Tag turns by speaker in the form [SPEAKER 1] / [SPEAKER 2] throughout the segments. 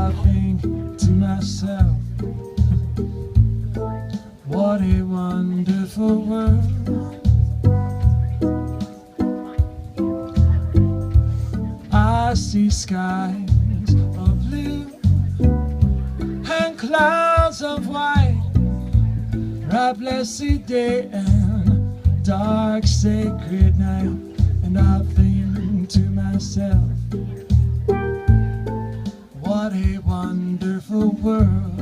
[SPEAKER 1] I think to myself, what a wonderful world. I see skies of blue and clouds of white, bright blessed day and dark sacred night. And I think to myself, what a wonderful world.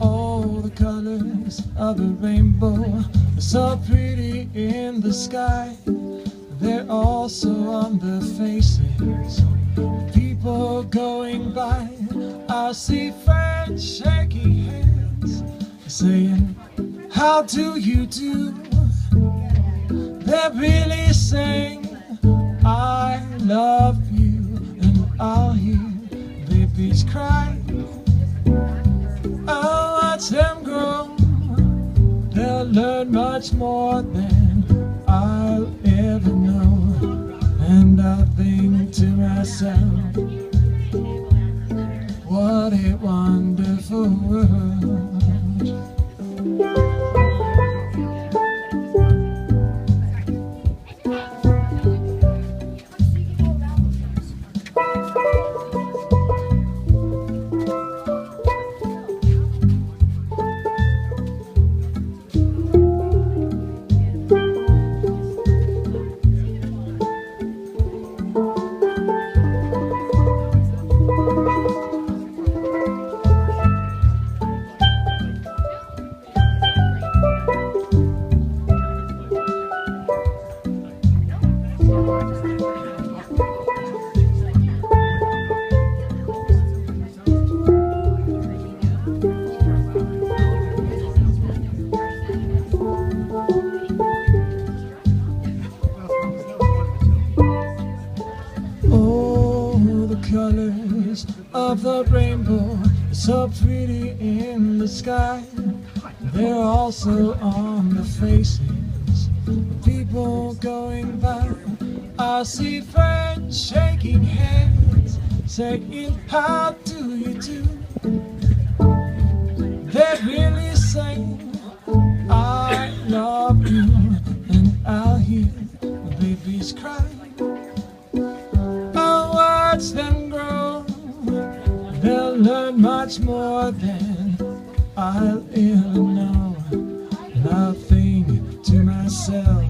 [SPEAKER 1] All the colors of the rainbow are so pretty in the sky. They're also on the faces of people going by. I see friends shaking hands, saying, how do you do? They're really saying, I love you. And I'll hear babies cry. I'll watch them grow. They'll learn much more than I'll ever know. And I think to myself, what a wonderful world. Colors of the rainbow are so pretty in the sky. They're also on the faces of people going by. I see friends shaking hands, saying, how do you do? They're really saying, I love you. And I'll hear the babies cry. Watch them grow. They'll learn much more than I'll ever know. And I'll think to myself,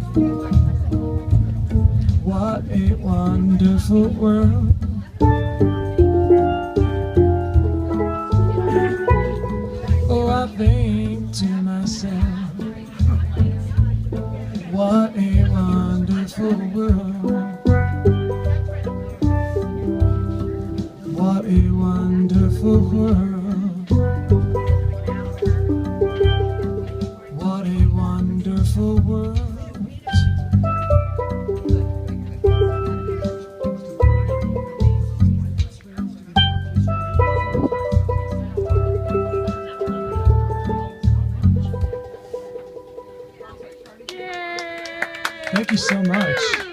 [SPEAKER 1] what a wonderful world. Oh, I think to myself, what a wonderful world. What a wonderful world. What a wonderful world. Thank you so much.